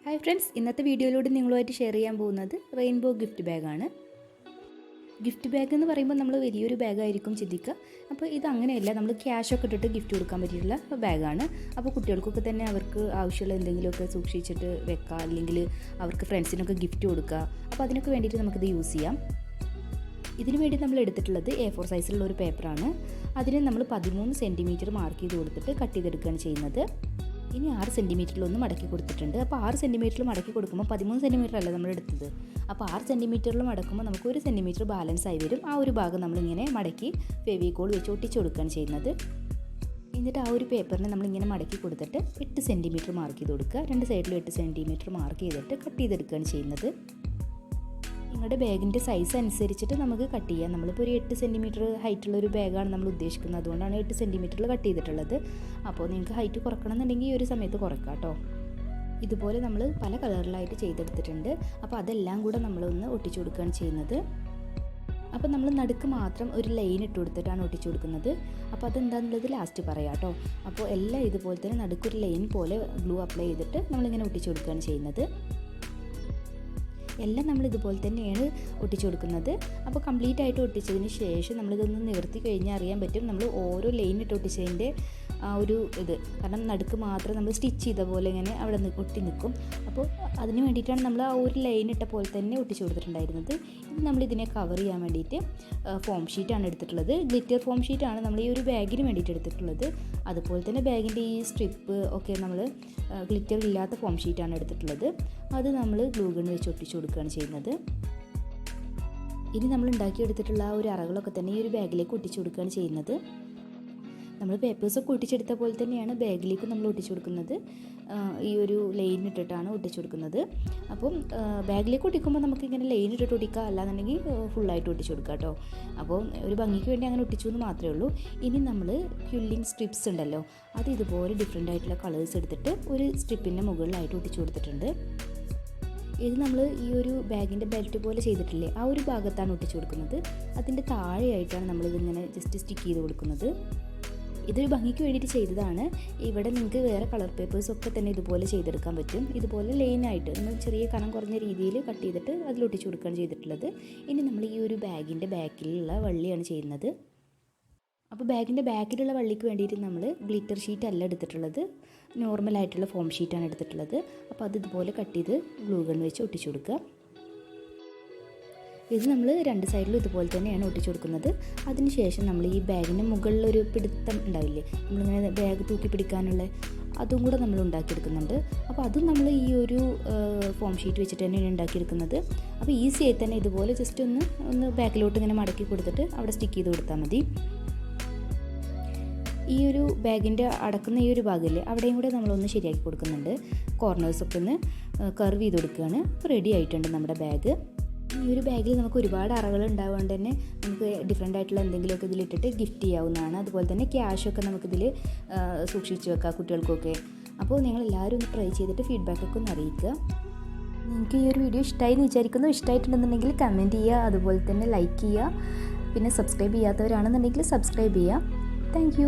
Hi friends, ഇന്നത്തെ വീഡിയോയിലൂടെ നിങ്ങളുമായിട്ട് ഷെയർ ചെയ്യാൻ പോകുന്നത് റെയിൻബോ ഗിഫ്റ്റ് ബാഗാണ്. ഗിഫ്റ്റ് ബാഗ് എന്ന് പറയുമ്പോൾ നമ്മൾ വലിയൊരു ബാഗായിരിക്കും ചിന്തിക്കുക. അപ്പോൾ ഇത് അങ്ങനെയല്ല, നമ്മൾ ക്യാഷൊക്കെ ഇട്ടിട്ട് ഗിഫ്റ്റ് കൊടുക്കാൻ പറ്റിയിട്ടുള്ള ബാഗാണ്. അപ്പോൾ കുട്ടികൾക്കൊക്കെ തന്നെ അവർക്ക് ആവശ്യമുള്ള എന്തെങ്കിലുമൊക്കെ സൂക്ഷിച്ചിട്ട് വെക്കുക, അല്ലെങ്കിൽ അവർക്ക് ഫ്രണ്ട്സിനൊക്കെ ഗിഫ്റ്റ് കൊടുക്കുക. അപ്പോൾ അതിനൊക്കെ വേണ്ടിയിട്ട് നമുക്കിത് യൂസ് ചെയ്യാം. ഇതിനു വേണ്ടി നമ്മൾ എടുത്തിട്ടുള്ളത് A4 സൈസിലുള്ള ഒരു പേപ്പറാണ്. അതിന് നമ്മൾ 13 സെൻറ്റിമീറ്റർ മാർക്ക് ചെയ്ത് കൊടുത്തിട്ട് കട്ട് ചെയ്തെടുക്കുകയാണ് ചെയ്യുന്നത്. ഇനി 6 സെൻറ്റിമീറ്ററിലൊന്ന് മടക്കി കൊടുത്തിട്ടുണ്ട്. അപ്പോൾ 6 സെൻറ്റിമീറ്ററിൽ മടക്കി കൊടുക്കുമ്പോൾ 13 സെൻറ്റിമീറ്റർ അല്ല നമ്മൾ എടുത്തത്. അപ്പോൾ 6 സെൻറ്റിമീറ്ററിൽ മടക്കുമ്പോൾ നമുക്ക് 1 സെൻറ്റിമീറ്റർ ബാലൻസ് ആയി വരും. ആ ഒരു ഭാഗം നമ്മളിങ്ങനെ മടക്കി ഫെവിക്കോൾ വെച്ച് ഒട്ടിച്ച് കൊടുക്കുകയാണ് ചെയ്യുന്നത്. എന്നിട്ട് ആ ഒരു പേപ്പറിനെ നമ്മളിങ്ങനെ മടക്കി കൊടുത്തിട്ട് 8 സെൻറ്റിമീറ്റർ മാർക്ക് ചെയ്ത് കൊടുക്കുക. 2 സൈഡിലും 8 സെൻറ്റിമീറ്റർ മാർക്ക് ചെയ്തിട്ട് കട്ട് ചെയ്തെടുക്കുകയാണ് ചെയ്യുന്നത്. നിങ്ങളുടെ ബാഗിൻ്റെ സൈസ് അനുസരിച്ചിട്ട് നമുക്ക് കട്ട് ചെയ്യാം. നമ്മളിപ്പോൾ ഒരു 8 സെൻറ്റിമീറ്റർ ഹൈറ്റുള്ള ഒരു ബാഗാണ് നമ്മൾ ഉദ്ദേശിക്കുന്നത്. അതുകൊണ്ടാണ് 8 സെൻറ്റിമീറ്ററിൽ കട്ട് ചെയ്തിട്ടുള്ളത്. അപ്പോൾ നിങ്ങൾക്ക് ഹൈറ്റ് കുറക്കണം എന്നുണ്ടെങ്കിൽ ഈ ഒരു സമയത്ത് കുറക്കാം കേട്ടോ. ഇതുപോലെ നമ്മൾ പല കളറിലായിട്ട് ചെയ്തെടുത്തിട്ടുണ്ട്. അപ്പോൾ അതെല്ലാം കൂടെ നമ്മളൊന്ന് ഒട്ടിച്ചു കൊടുക്കുകയാണ് ചെയ്യുന്നത്. അപ്പോൾ നമ്മൾ നടുക്ക് മാത്രം ഒരു ലൈൻ ഇട്ട് കൊടുത്തിട്ടാണ് ഒട്ടിച്ചു കൊടുക്കുന്നത്. അപ്പോൾ അതെന്താണെന്നുള്ളത് ലാസ്റ്റ് പറയാം കേട്ടോ. അപ്പോൾ എല്ലാം ഇതുപോലെ തന്നെ നടുക്കൊരു ലൈൻ പോലെ ഗ്ലൂ അപ്ലൈ ചെയ്തിട്ട് നമ്മളിങ്ങനെ ഒട്ടിച്ചു കൊടുക്കുകയാണ് ചെയ്യുന്നത്. എല്ലാം നമ്മൾ ഇതുപോലെ തന്നെയാണ് ഒട്ടിച്ചു കൊടുക്കുന്നത്. അപ്പോൾ കംപ്ലീറ്റ് ആയിട്ട് ഒട്ടിച്ചതിന് ശേഷം നമ്മളിതൊന്ന് നിവർത്തി കഴിഞ്ഞാൽ അറിയാൻ പറ്റും നമ്മൾ ഓരോ ലൈൻ ഇട്ട് ഒട്ടിച്ചതിൻ്റെ ആ ഒരു ഇത്. കാരണം നടുക്ക് മാത്രം നമ്മൾ സ്റ്റിച്ച് ചെയ്ത പോലെ ഇങ്ങനെ അവിടെ ഒട്ടി നിൽക്കും. അപ്പോൾ അതിന് വേണ്ടിയിട്ടാണ് നമ്മൾ ആ ഒരു ലൈൻ ഇട്ട പോലെ തന്നെ ഒട്ടിച്ചു കൊടുത്തിട്ടുണ്ടായിരുന്നത്. ഇനി നമ്മളിതിനെ കവർ ചെയ്യാൻ വേണ്ടിയിട്ട് ഫോം ഷീറ്റാണ് എടുത്തിട്ടുള്ളത്. ഗ്ലിറ്റർ ഫോം ഷീറ്റാണ് നമ്മൾ ഈ ഒരു ബാഗിന് വേണ്ടിയിട്ട് എടുത്തിട്ടുള്ളത്. അതുപോലെ തന്നെ ബാഗിൻ്റെ ഈ സ്ട്രിപ്പ് ഒക്കെ നമ്മൾ ഗ്ലിറ്റർ ഇല്ലാത്ത ഫോം ഷീറ്റാണ് എടുത്തിട്ടുള്ളത്. അത് നമ്മൾ ഗ്ലൂ ഗൺ വെച്ച് ഒട്ടിച്ചു കൊടുക്കുകയാണ് ചെയ്യുന്നത്. ഇനി നമ്മൾ ഉണ്ടാക്കിയെടുത്തിട്ടുള്ള ആ ഒരു അറകളൊക്കെ തന്നെ ഈ ഒരു ബാഗിലേക്ക് ഒട്ടിച്ചു കൊടുക്കുകയാണ് ചെയ്യുന്നത്. നമ്മൾ പേപ്പേഴ്സൊക്കെ ഒട്ടിച്ചെടുത്ത പോലെ തന്നെയാണ് ബാഗിലേക്ക് നമ്മൾ ഒട്ടിച്ചു കൊടുക്കുന്നത്. ഈ ഒരു ലൈൻ ഇട്ടിട്ടാണ് ഒട്ടിച്ചു കൊടുക്കുന്നത്. അപ്പം ബാഗിലേക്ക് ഒട്ടിക്കുമ്പോൾ നമുക്കിങ്ങനെ ലൈൻ ഇട്ടിട്ട് ഒട്ടിക്കുക, അല്ലാന്നുണ്ടെങ്കിൽ ഫുള്ളായിട്ട് ഒട്ടിച്ചു കൊടുക്കുക കേട്ടോ. അപ്പോൾ ഒരു ഭംഗിക്ക് വേണ്ടി അങ്ങനെ ഒട്ടിച്ചു എന്ന് മാത്രമേ ഉള്ളൂ. ഇനി നമ്മൾ ക്യുള്ളിങ് സ്ട്രിപ്സ് ഉണ്ടല്ലോ, അത് ഇതുപോലെ ഡിഫറെൻ്റ് ആയിട്ടുള്ള കളേഴ്സ് എടുത്തിട്ട് ഒരു സ്ട്രിപ്പിൻ്റെ മുകളിലായിട്ട് ഒട്ടിച്ചു കൊടുത്തിട്ടുണ്ട്. ഇത് നമ്മൾ ഈ ഒരു ബാഗിൻ്റെ ബെൽറ്റ് പോലെ ചെയ്തിട്ടില്ലേ, ആ ഒരു ഭാഗത്താണ് ഒട്ടിച്ചു കൊടുക്കുന്നത്. അതിൻ്റെ താഴെയായിട്ടാണ് നമ്മളിതിങ്ങനെ ജസ്റ്റ് സ്റ്റിക്ക് ചെയ്ത് കൊടുക്കുന്നത്. ഇതൊരു ഭംഗിക്ക് വേണ്ടിയിട്ട് ചെയ്തതാണ്. ഇവിടെ നിങ്ങൾക്ക് വേറെ കളർ പേപ്പേഴ്സൊക്കെ തന്നെ ഇതുപോലെ ചെയ്തെടുക്കാൻ പറ്റും. ഇതുപോലെ ലൈനായിട്ട് നമ്മൾ ചെറിയ കനം കുറഞ്ഞ രീതിയിൽ കട്ട് ചെയ്തിട്ട് അതിലൊട്ടിച്ച് കൊടുക്കുകയാണ് ചെയ്തിട്ടുള്ളത്. ഇനി നമ്മൾ ഈ ഒരു ബാഗിൻ്റെ ബാക്കിലുള്ള വള്ളിയാണ് ചെയ്യുന്നത്. അപ്പോൾ ബാഗിൻ്റെ ബാക്കിലുള്ള വള്ളിക്ക് വേണ്ടിയിട്ട് നമ്മൾ ഗ്ലിറ്റർ ഷീറ്റ് അല്ല എടുത്തിട്ടുള്ളത്, നോർമലായിട്ടുള്ള ഫോം ഷീറ്റാണ് എടുത്തിട്ടുള്ളത്. അപ്പോൾ അത് ഇതുപോലെ കട്ട് ചെയ്ത് ഗ്ലൂ ഗൺ വെച്ച് ഒട്ടിച്ചു കൊടുക്കുക. ഇത് നമ്മൾ 2 സൈഡിലും ഇതുപോലെ തന്നെയാണ് ഒട്ടിച്ചു കൊടുക്കുന്നത്. അതിനുശേഷം നമ്മൾ ഈ ബാഗിൻ്റെ മുകളിലൊരു പിടുത്തം ഉണ്ടാവില്ലേ, നമ്മളിങ്ങനെ ബാഗ് തൂക്കി പിടിക്കാനുള്ള, അതും കൂടെ നമ്മൾ ഉണ്ടാക്കിയെടുക്കുന്നുണ്ട്. അപ്പോൾ അതും നമ്മൾ ഈ ഒരു ഫോം ഷീറ്റ് വെച്ചിട്ട് തന്നെയാണ് ഉണ്ടാക്കിയെടുക്കുന്നത്. അപ്പോൾ ഈസി ആയി തന്നെ ഇതുപോലെ ജസ്റ്റ് ഒന്ന് ബാക്കിലോട്ട് ഇങ്ങനെ മടക്കി കൊടുത്തിട്ട് അവിടെ സ്റ്റിക്ക് ചെയ്ത് കൊടുത്താൽ മതി. ഈ ഒരു ബാഗിൻ്റെ അടക്കുന്ന ഈ ഒരു ഭാഗമില്ലേ, അവിടെയും കൂടെ നമ്മളൊന്ന് ശരിയാക്കി കൊടുക്കുന്നുണ്ട്. കോർണേഴ്സൊക്കെ ഒന്ന് കർവ് ചെയ്ത് കൊടുക്കുകയാണ്. ഇപ്പോൾ റെഡി ആയിട്ടുണ്ട് നമ്മുടെ ബാഗ്. ഈ ഒരു ബാഗിൽ നമുക്ക് ഒരുപാട് അറകൾ ഉണ്ടാവുകൊണ്ട് തന്നെ നമുക്ക് ഡിഫറെൻ്റ് ആയിട്ടുള്ള എന്തെങ്കിലുമൊക്കെ ഇതിലിട്ടിട്ട് ഗിഫ്റ്റ് ചെയ്യാവുന്നതാണ്. അതുപോലെ തന്നെ ക്യാഷൊക്കെ നമുക്കിതിൽ സൂക്ഷിച്ച് വെക്കാം കുട്ടികൾക്കൊക്കെ. അപ്പോൾ നിങ്ങളെല്ലാവരും ഒന്ന് ട്രൈ ചെയ്തിട്ട് ഫീഡ്ബാക്കൊക്കെ ഒന്ന് അറിയിക്കുക. നിങ്ങൾക്ക് ഈ ഒരു വീഡിയോ ഇഷ്ടമായി എന്ന് വിചാരിക്കുന്നു. ഇഷ്ടമായിട്ടുണ്ടെന്നുണ്ടെങ്കിൽ കമൻറ്റ് ചെയ്യുക, അതുപോലെ തന്നെ ലൈക്ക് ചെയ്യുക. പിന്നെ സബ്സ്ക്രൈബ് ചെയ്യാത്തവരാണെന്നുണ്ടെങ്കിൽ സബ്സ്ക്രൈബ് ചെയ്യുക. താങ്ക്